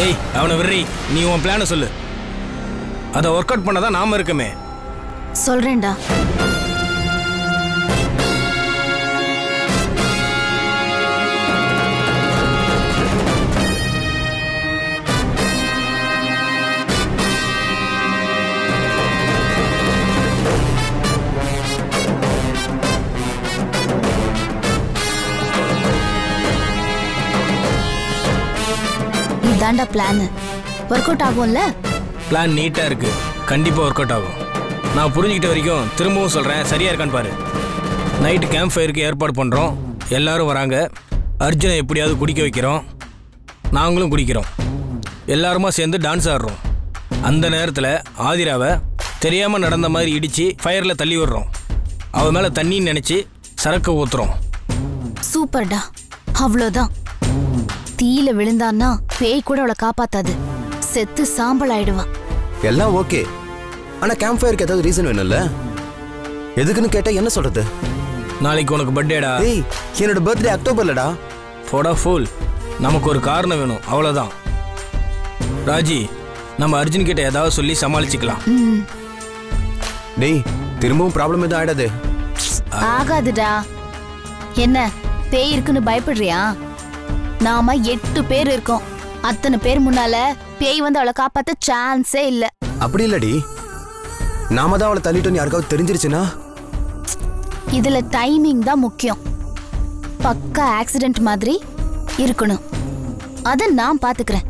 ஏய் அவனை விடுறி, நீ உன் பிளானை சொல்லு. அதை ஒர்க் அவுட் பண்ணதான் நாம இருக்கமே. சொல்றேன்டா. இதாண்டா பிளான். ஒர்க் அவுட் ஆகும்ல? பிளான் நீட்டா இருக்கு, கண்டிப்பா ஒர்க் அவுட் ஆகும். நான் புரிஞ்சுக்கிட்ட வரைக்கும் திரும்பவும் சொல்றேன், சரியா இருக்கான்னு பாரு. நைட்டு கேம்ப் ஃபயருக்கு ஏற்பாடு பண்றோம், எல்லாரும் வராங்க. அர்ஜுனை எப்படியாவது குடிக்க வைக்கிறோம், நாங்களும் குடிக்கிறோம். எல்லாருமா சேர்ந்து டான்ஸ் ஆடுறோம். அந்த நேரத்தில் ஆதிராவை தெரியாம நடந்த மாதிரி இடிச்சு ஃபயர்ல தள்ளி விடுறோம். அவ மேல தண்ணின்னு நினைச்சு சரக்கு ஊத்துறோம். சூப்பர்டா. அவ்வளோதான். தீயில விழுந்தான்னா பேய் கூட அவளை காப்பாத்தாது, செத்து சாம்பல் ஆயிடுவான். எல்லாம் ஓகே, ஆனா கேம்ப் ஃபயருக்கு ஏதாவது ரீசன் வேணும்ல? எதுக்குன்னு கேட்டா என்ன சொல்றது? நாளைக்கு உனக்கு பர்த்டேடா. ஏய், என்னோட பர்த்டே அக்டோபர்லடா. போடா ஃபுல், நமக்கு ஒரு காரணம் வேணும், அவ்வளோதான். ராஜி, நம்ம அர்ஜுன் கிட்ட ஏதாவது சொல்லி சமாளிச்சுக்கலாம். டேய், திரும்பவும் ப்ராப்ளம் எதுவும் ஆயிடாது? ஆகாதுடா. என்ன பேய் இருக்குன்னு பயப்படுறியா? நாம 8 பேர் இருக்கோம். அத்தனை பேர் முன்னால பேய் வந்து அவளை காப்பாத்த சான்ஸே இல்ல. அப்படி இல்லடி, நாம தான் அவளை தள்ளிட்டோம் யாருக்காவது தெரிஞ்சிருச்சுன்னா? இதுல டைமிங் தான் முக்கியம். பக்கா ஆக்சிடென்ட் மாதிரி இருக்கணும். அத நான் பாத்துக்கிறேன்.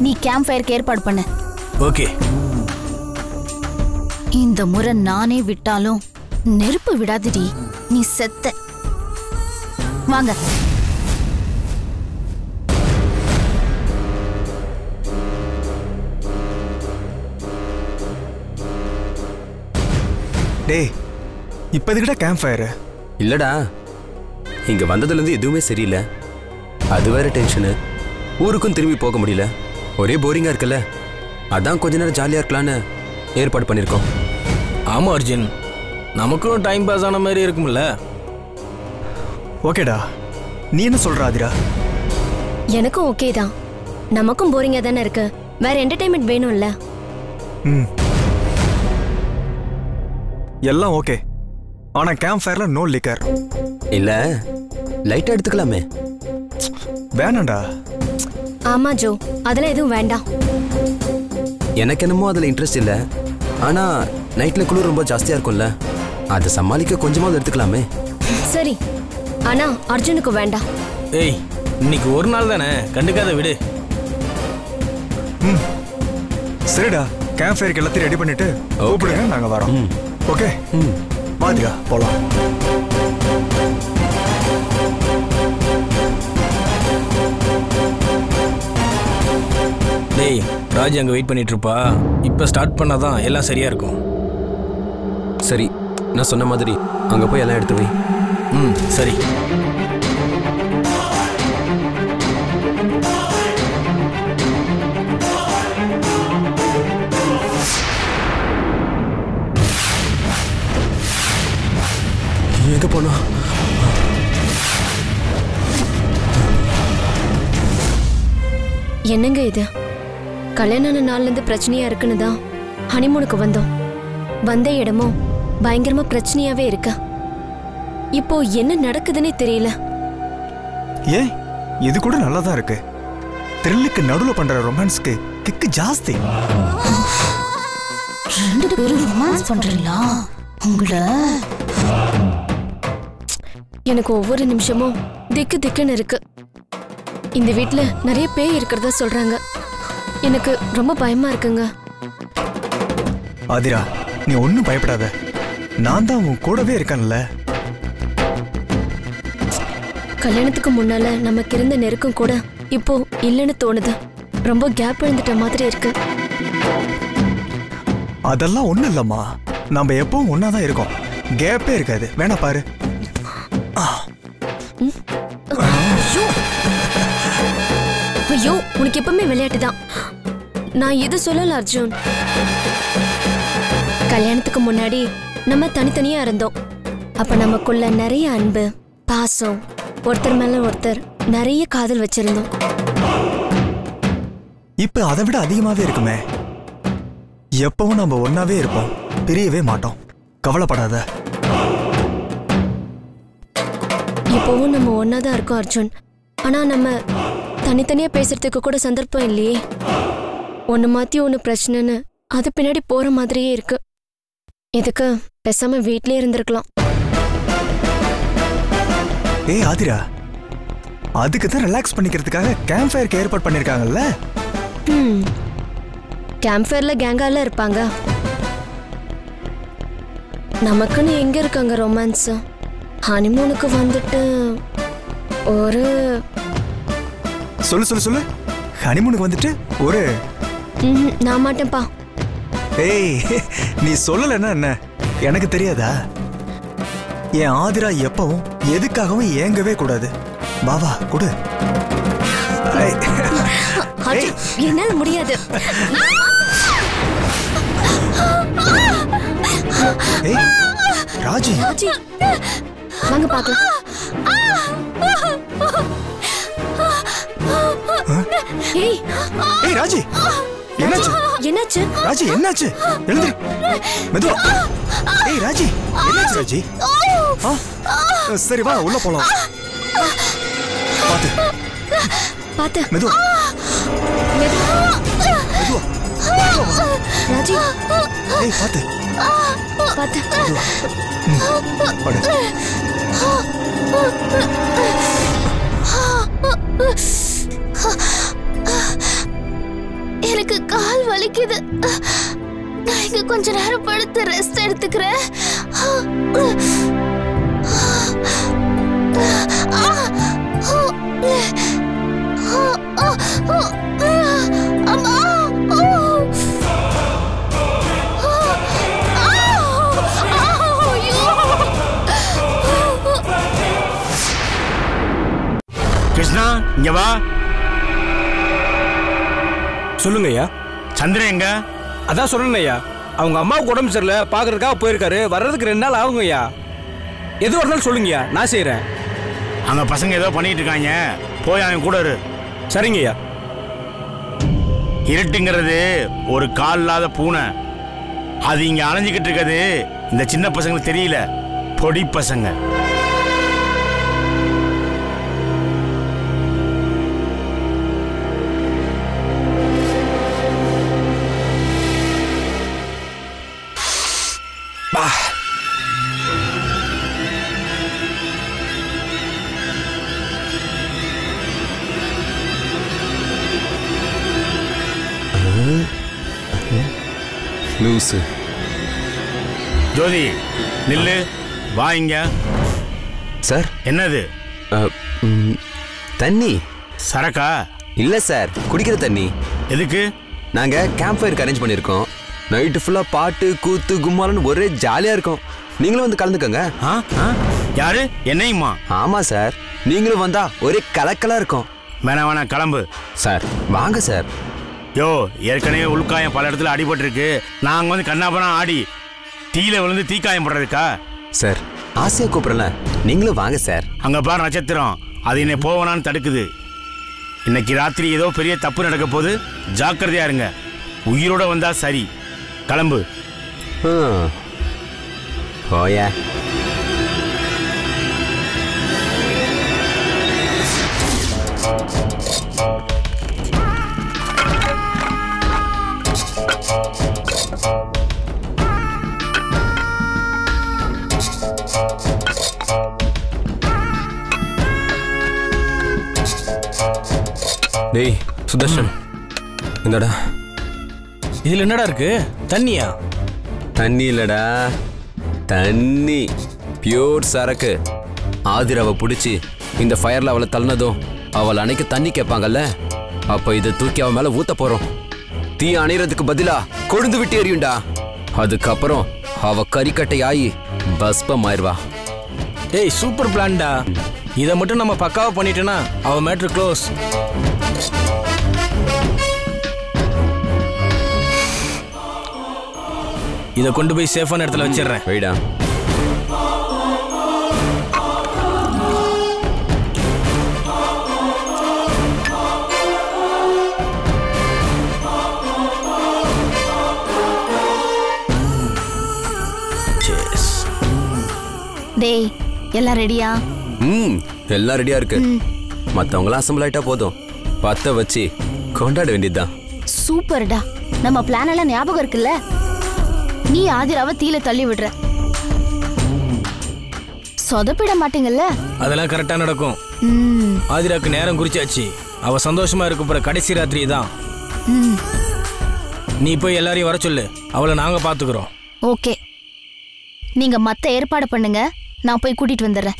நீ கேம்ப் ஃபயருக்கு ஏற்பாடு பண்ணு. ஓகே. இந்த முறை நானே விட்டாலும் நெருப்பு விடாதடி, நீ செத்த. வாங்க. டேய், இப்ப எதுக்கிட்ட கேம்ப் ஃபயர்? இல்லடா, இங்க வந்ததுல இருந்து எதுவுமே சரியில்லை. அது வேற டென்ஷனு. ஊருக்கும் திரும்பி போக முடியல, ஒரே போரிங்கா இருக்குல்ல. அதான் கொஞ்ச நேரம் ஜாலியா இருக்கலான்னு ஏற்பாடு பண்ணிருக்கோம். ஆமா அர்ஜுன், நமக்கும் டைம் பாஸ் ஆன மாதிரி இருக்கும்ல. ஓகேடா, நீ என்ன சொல்ற ஆதிரா? எனக்கும் ஓகே தான். நமக்கும் போரிங்கா தானே இருக்கு, வேற என்டர்டைன்மெண்ட் வேணும்ல. எல்லாம் ஓகே, ஆனா கேம்ப் ஃபயர்ல நோ லிக்கர். இல்ல, லைட்டா எடுத்துக்கலாமே. வேணாண்டா. ஆமா ஜோ, அதெல்லாம் எதுவும் வேண்டாம். எனக்கு என்னமோ அதுல இன்ட்ரெஸ்ட் இல்ல. ஆனா நைட்ல குளிர் ரொம்ப ஜாஸ்தியா இருக்கும்ல, அதை சமாளிக்க கொஞ்சமாவது எடுத்துக்கலாமே. சரி, ஆனா அர்ஜுனுக்கு வேண்டாம். ஏய், இன்னைக்கு ஒரு நாள் தானே, கண்டுக்காத விடு. சரிடா, கேம்ப் ஃபயருக்கு எல்லாத்தையும் ரெடி பண்ணிட்டு கூப்பிடுங்க, நாங்க வரோம். ஓகே, பாதியா போலாம். டேய், ராஜி அங்க வெயிட் பண்ணிட்டு இருப்பா. இப்ப ஸ்டார்ட் பண்ணாதான் எல்லாம் சரியா இருக்கும். சரி, நான் சொன்ன மாதிரி அங்க போய் எல்லாம் எடுத்து வை. சரி. எங்க போனா? என்னங்க இது? கல்யாண நாள்ல இருந்து பிரச்சனையா இருக்குன்னு தான் ஹனிமூனுக்கு வந்தோம். வந்த இடமும் பயங்கரமா பிரச்சனையாவே இருக்கு. இப்போ என்ன நடக்குதுன்னே தெரியல. ஏன், இது கூட நல்லா தான் இருக்கு. த்ரில்லுக்கு நடுவுல பண்ற ரொமான்ஸ்க்கு கிக்கு ஜாஸ்தி. 2 பேரும் ரொமான்ஸ் பண்றீங்களா? உங்கள எனக்கு ஒவ்வொரு நிமிஷமும் திக்கு திக்குன்னு இருக்கு. இந்த வீட்ல நிறைய பேய் இருக்கிறதா சொல்றாங்க. எனக்கு ரொம்ப பயமா இருக்குங்க. ஆதிரா, நீ ஒன்னும் பயப்படாத, நான் தான் உன் கூடவே இருக்கேன்ல. கல்யாணத்துக்கு முன்னால நமக்கு இருந்த நெருக்கம் கூட இப்போ இல்லைன்னு தோணுது. ரொம்ப கேப் விழுந்துட்ட மாதிரி இருக்கு. அதெல்லாம் ஒண்ணும் இல்லம்மா, நம்ம எப்பவும் ஒன்னாதான் இருக்கோம், கேப்பே இருக்காது. வேணா பாரு. ஐயோ, உனக்கு எப்பவுமே விளையாட்டு தான். நான் எது சொல்லல அர்ஜுன். கல்யாணத்துக்கு முன்னாடி நம்ம தனித்தனியா இருந்தோம். அப்ப நமக்குள்ள நிறைய அன்பு, பாசம், ஒருத்தர் மேல ஒருத்தர் நிறைய காதல் வச்சிருந்தோம். இப்ப அதை விட அதிகமாவே இருக்குமே. எப்பவும் நம்ம ஒன்னாவே இருப்போம், பிரியவே மாட்டோம். கவலைப்படாத. இப்போவும் நம்ம ஒன்னாதான் இருக்கோம் அர்ஜுன். ஆனா நம்ம தனித்தனியா பேசுறதுக்கு கூட சந்தர்ப்பம் இல்லையே. ஒன்னு மாத்தி ஒன்னு பிரச்சனைன்னு அது பின்னாடி போற மாதிரியே இருக்கு. இதுக்கு பேசாம வீட்லயே இருந்திருக்கலாம். ஏய் ஆதிரா, அதுக்கு தான் ரிலாக்ஸ் பண்ணிக்கிறதுக்காக கேம்ப் ஃபயருக்கு ஏற்பாடு பண்ணிருக்காங்கல்ல. கேம்ப் ஃபயர்ல கேங்கால இருப்பாங்க. நமக்குன்னு எங்க இருக்காங்க ரொமான்ஸ்? ஹனிமூனுக்கு வந்துட்டு ஒரு சொல்லு சொல்லு சொல்லு. ஹனிமூனுக்கு வந்துட்டு ஒரு நான் மாட்டேன்ப்பா. ஏய், நீ சொல்லலன்னா என்ன எனக்கு தெரியாதா? என் ஆதிரா எப்பவும் எதுக்காகவும் ஏங்கவே கூடாது. வா கொடு. என்னால முடியாது. ஏய் ராஜி, வாங்க பாக்கலாம். ஏய் ஏய் ராஜி, என்னாச்சு? என்னாச்சு ராஜி, என்னாச்சு? எழுந்திரு மெதுவா. ஏய் ராஜி, என்னாச்சு ராஜி? சரி வா உள்ள போலாம். பாத்து பாத்து மெதுவா மெதுவா. ராஜி, ஏய் பாத்து பாத்து. படு. எனக்கு கால் வலிக்குது. நான் இங்க கொஞ்ச நேரம் படுத்து ரெஸ்ட் எடுத்துக்கிறேன். கிருஷ்ணா, இங்க வா. சொல்லுங்க ஐயா. சந்திரன் எங்க? அதான் சொல்லுங்க ஐயா, அவங்க அம்மாவுக்கு உடம்பு சரியில்லை, பார்க்கறதுக்காக போயிருக்காரு. வர்றதுக்கு 2 நாள் ஆகுங்க ஐயா. எது வரனாலும் சொல்லுங்கய்யா, நான் செய்கிறேன். அங்க பசங்க ஏதோ பண்ணிட்டு இருக்காங்க, போய் அவன் கூட இரு. சரிங்க ஐயா. இருட்டுங்கிறது ஒரு கால் இல்லாத பூனை. அது இங்க அலைஞ்சிக்கிட்டு இருக்கிறது இந்த சின்ன பசங்களுக்கு தெரியல, பொடி பசங்க. லூசு. ஜோதி நில்லு, வா இங்க. சார் என்னது? தண்ணி. சரக்கா? இல்ல சார், குடிக்கிற தண்ணி. எதுக்கு? நாங்க கேம்ப் ஃபயருக்கு அரேஞ்ச் பண்ணிருக்கோம். நைட்டு ஃபுல்லா பாட்டு கூத்து கும்மாலன்னு ஒரே ஜாலியா இருக்கும். நீங்களும் வந்து கலந்துக்கங்க. யாரு? என்னையுமா? ஆமா சார், நீங்களும் வந்தா ஒரே கலக்கலா இருக்கும். வேணா கிளம்பு. சார் வாங்க சார். யோ, ஏற்கனவே உள்காயம் பல இடத்துல அடிபட்டு இருக்கு. நாங்க வந்து கண்ணாபனா ஆடி தீயில விழுந்து தீக்காயம் போடுறதுக்கா? சார் ஆசையா கூப்பிடல, நீங்களும் வாங்க சார். அங்க பாரு நட்சத்திரம், அது என்னை போவனான்னு தடுக்குது. இன்னைக்கு ராத்திரி ஏதோ பெரிய தப்பு நடக்க போது, ஜாக்கிரதையா இருங்க. உயிரோட வந்தா சரி. கிளம்பு. போயா. டேய் சுதர்ஷன், இந்தடா. இதில் என்னடா இருக்கு? தண்ணியா? தண்ணி இல்லடா, தண்ணி. பியூர் சரக்கு. ஆதிராவை பிடிச்சி இந்த ஃபயர்ல அவளை தள்ளினதும் அவள் அன்னைக்கு தண்ணி கேட்பாங்கல்ல, அப்ப இதை தூக்கி அவன் மேல ஊத்த போறோம். தீ அணைறதுக்கு பதிலா கொழுந்து விட்டு எரியும்டா. அதுக்கப்புறம் அவ கறிக்கட்டை ஆகி பஸ்பமாயிருவா. ஏய் சூப்பர் பிளான்டா. இதை மட்டும் நம்ம பக்காவா பண்ணிட்டோன்னா அவ மேட்ரு க்ளோஸ். இதை கொண்டு போய் சேஃபான இடத்துல வச்சிடுறேன். வைடா. எல்லாம் ரெடியா? எல்லாம் ரெடியா இருக்கு. மத்தவங்களாம் அசம்பிள் ஆயிட்டா போதும், பத்த வச்சு கொண்டாட வேண்டியதுதான். சூப்பர்டா. நம்ம பிளான் எல்லாம் ஞாபகம் இருக்குல்ல? நீ ஆதிராவை தீல தள்ளி விடுற, சொதப்பிட மாட்டீங்கல்ல? அதெல்லாம் கரெக்டா நடக்கும். ஆதிராக்கு நேரம் குறிச்சாச்சு. அவ சந்தோஷமா இருக்க போற கடைசி ராத்திரி தான். நீ போய் எல்லாரையும் வர சொல்லு, அவளை நாங்க பாத்துக்கிறோம். ஓகே, நீங்க மத்த ஏற்பாடு பண்ணுங்க, நான் போய் கூட்டிட்டு வந்துடுறேன்.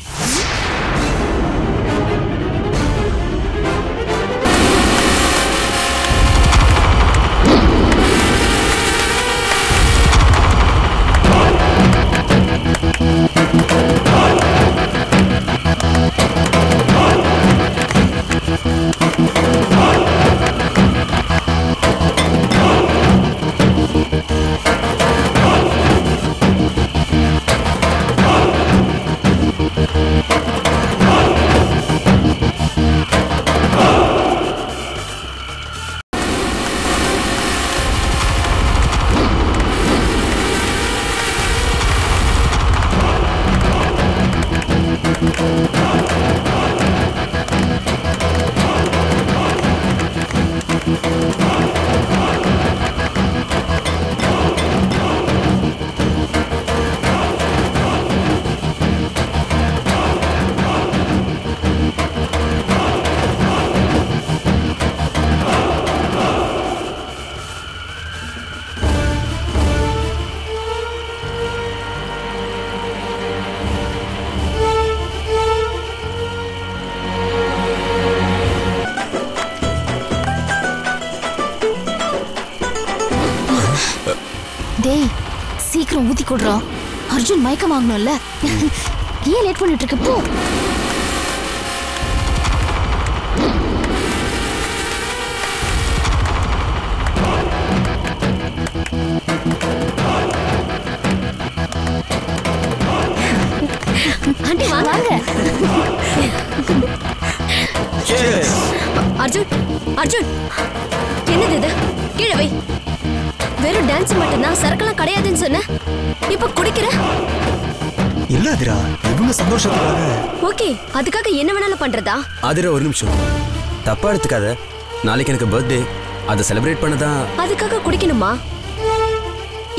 டேய், சீக்கிரம் ஊத்தி கொடுறோம். அர்ஜுன் மயக்கம் வாங்கணும்ல. ஏன் லேட் பண்ணிட்டு இருக்க? போ. ஆண்டி வாங்க. அர்ஜுன், அர்ஜுன், என்னது இது? கீழே வை. வெறும் டான்ஸ் மட்டும்தான், சரக்கெல்லாம் கிடையாதுன்னு சொன்ன. இப்ப குடிக்கிற? இல்ல ஆதிரா, இவங்க சந்தோஷத்துக்காக. ஓகே, அதுக்காக என்ன வேணாலும் பண்றதா? ஆதிரா ஒரு நிமிஷம், தப்பா எடுத்துக்காத. நாளைக்கு எனக்கு பர்த்டே, அதை செலிப்ரேட் பண்ணதான். அதுக்காக குடிக்கணுமா?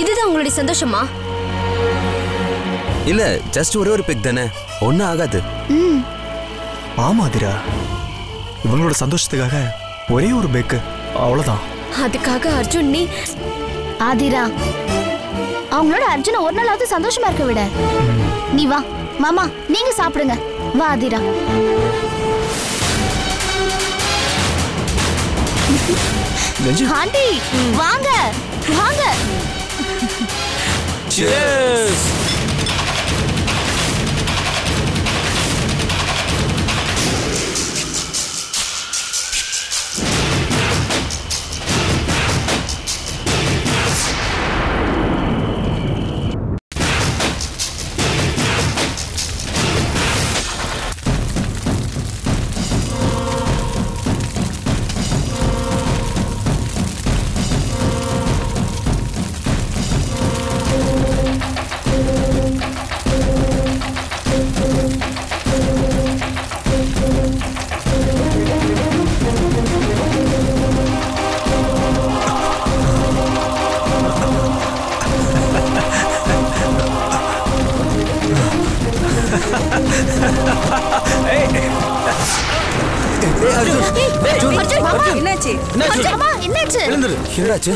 இதுதான் உங்களுடைய சந்தோஷமா? இல்ல, ஜஸ்ட் ஒரே ஒரு பிக் தானே, ஒன்னும் ஆகாது. ஆமா ஆதிரா, இவங்களோட சந்தோஷத்துக்காக ஒரே ஒரு பேக்கு, அவ்வளவுதான். அதுக்காக அர்ஜுன் நீ? ஆதிரா, அவங்களோட அர்ஜுன ஒரு நாளாவது சந்தோஷமா இருக்க விட. நீ வா மாமா, நீங்க சாப்பிடுங்க. வா ஆதிரா. ஆண்டி வாங்க வாங்க. Cheers! என்னாச்சு? அம்மா என்னாச்சு? என்னாச்சு?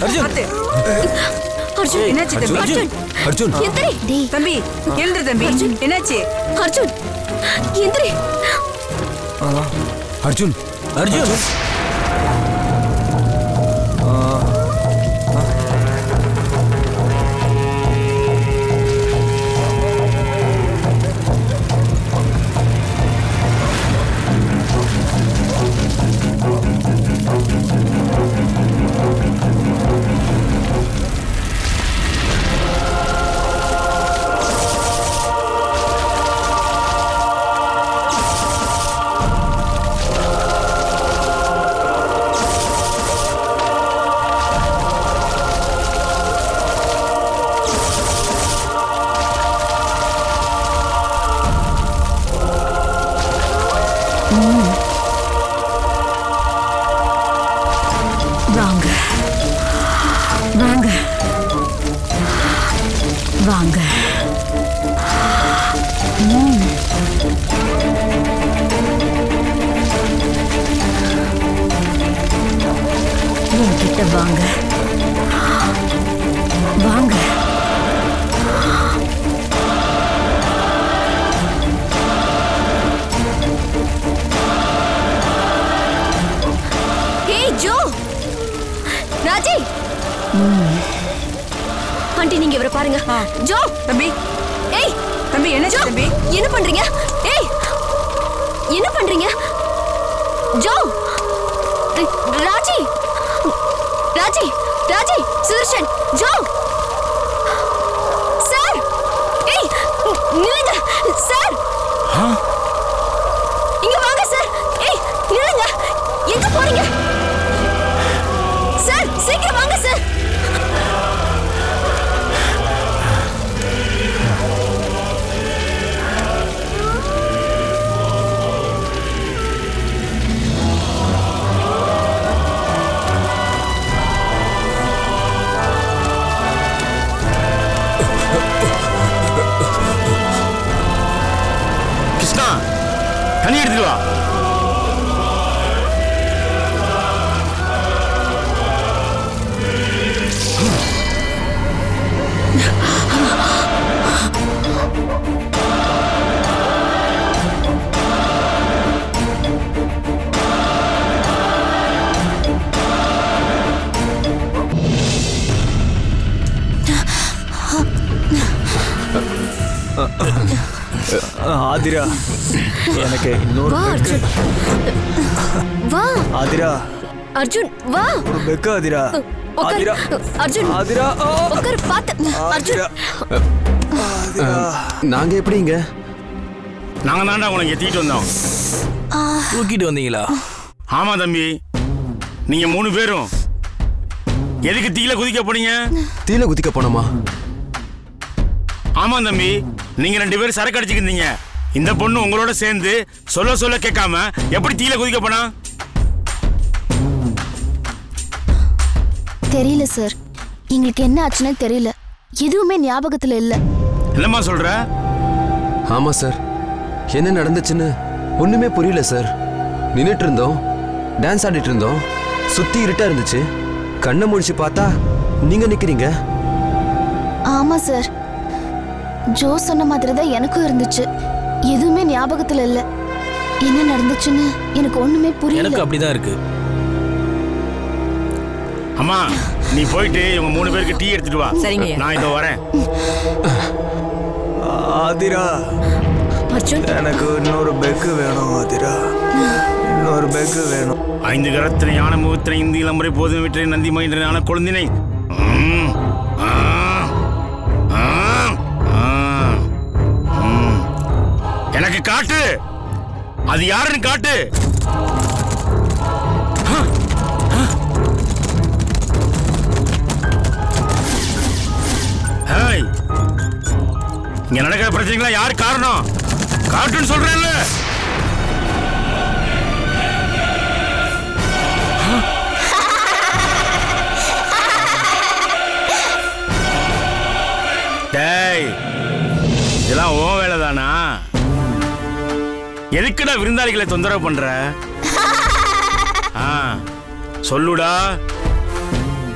அர்ஜுன் என்னாச்சு தம்பி? அர்ஜுன் எந்திரி. தம்பி எழுந்து தம்பி. என்னாச்சு? அர்ஜுன் எந்திரி. அர்ஜுன் அர்ஜுன் வாங்க வாங்க. ஏய் ஜோ, ராஜி, ஆண்டி நீங்க இவரை பாருங்க. ஜோ தம்பி, ஏய் தம்பி என்ன ஜோ, தம்பி? என்ன பண்றீங்க? ஏய் என்ன பண்றீங்க? Jo, Raji, Raji, Raji, Sudarshan, Jo, sir, ஏய் நில்லுங்க சார், இங்க வாங்க சார், ஏய் நில்லுங்க, எங்க போறீங்க சார்? சீக்கிரம் வாங்க சார். கிருஷ்ணா, தண்ணி எடுத்துட்டு வா. ஆதிரா, எனக்கு இன்னொரு வா பெக்கு. அர்ஜுன், வா ஆதிரா, அர்ஜுன், வா ஒரு பெக்கு. ஆதிரா, ஆதிரா, அர்ஜுன், ஆதிரா, உட்கார் பாத்து. ஆதிரா, ஆதிரா. நாங்க எப்படிங்க? நாங்க தாண்டா உனக்கு எத்திக்கிட்டு வந்தோம். தூக்கிட்டு வந்தீங்களா? ஆமா தம்பி, நீங்க 3 பேரும் எதுக்கு தீயில குதிக்க போனீங்க? தீல குதிக்க போனோமா? ஆமா தம்பி, நீங்க 2 பேரும் சரக்கு அடிச்சுக்கிட்டீங்க. இந்த பொண்ணு உங்களோட சேர்ந்து சொல்ல கேட்காம எப்படி தீயில குதிக்க போனா? தெரியல சார், எங்களுக்கு என்ன ஆச்சுன்னு தெரியல, எதுவுமே ஞாபகத்துல இல்ல. என்னம்மா சொல்ற? ஆமா சார், என்ன நடந்துச்சுன்னு ஒண்ணுமே புரியல சார். நின்னுட்டு இருந்தோம், டான்ஸ் ஆடிட்டு இருந்தோம், சுத்தி இருட்டா இருந்துச்சு. கண்ணை முடிச்சு பார்த்தா நீங்க நிக்கிறீங்க. ஆமா சார், ஜோ சொன்ன மாதிரி தான் எனக்கும் இருந்துச்சு, எதுவுமே ஞாபகத்துல இல்ல. என்ன நடந்துச்சுன்னு எனக்கு ஒண்ணுமே புரியல. எனக்கு அப்படிதான் இருக்கு. அம்மா, நீ போயிட்டு இவங்க 3 பேருக்கு டீ எடுத்துட்டு வா. சரிங்க. நான் இதோ வரேன். ஆதிரா, அர்ஜுன், எனக்கு இன்னொரு பெக்கு வேணும். ஆதிரா, இன்னொரு பெக்கு வேணும். 5 கரத்தினை யான முகத்தினை இந்தி இளமுறை போதும் விற்றை நந்தி மகிழ்ந்த குழந்தினை எனக்கு காட்டு, அது யாருன்னு காட்டு. இங்க நடக்கிற பிரச்சனைகளா யார் காரணம்? காட்டுன்னு சொல்றேன்ல. டேய், இதெல்லாம் ஓ வேலை தானா? எதுக்குடா விருந்தாளிகளை தொந்தரவு பண்ற? சொல்லுடா,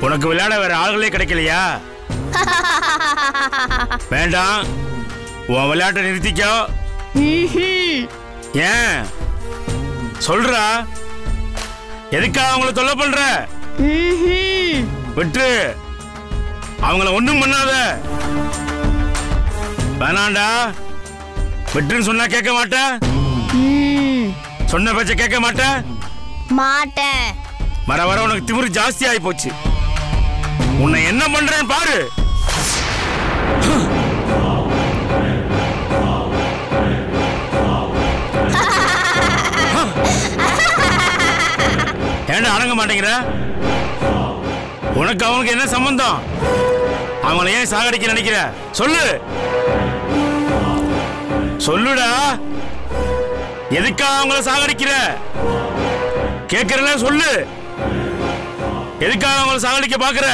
உனக்கு விளையாட வேற ஆள்களே கிடைக்கலையா? வேண்டாம், உன் விளையாட்டை நிறுத்திக்கோ. ஏன் சொல்றா? எதுக்காக அவங்கள தொல்லை பண்ற? விட்டு, அவங்கள ஒண்ணும் பண்ணாத. வேணாண்டா, விட்டுன்னு சொன்னா கேட்க மாட்ட? சொன்ன பேச்ச கேட்க மாட்ட? மாட்டேன். வர வர உனக்கு திமிரு ஜாஸ்தி ஆகி போச்சு. உன்னை என்ன பண்றேன்னு பாரு. ஏன்டா அடங்க மாட்டேங்கிற? உனக்கு அவனுக்கு என்ன சம்பந்தம்? அவங்கள ஏன் சாகடிக்க நினைக்கிற? சொல்லு, சொல்லுடா. எதுக்காக அவங்கள சாகடிக்கிற? கேட்கறல சொல்லு. எதுக்காக அவங்கள சாகடிக்க பாக்குற?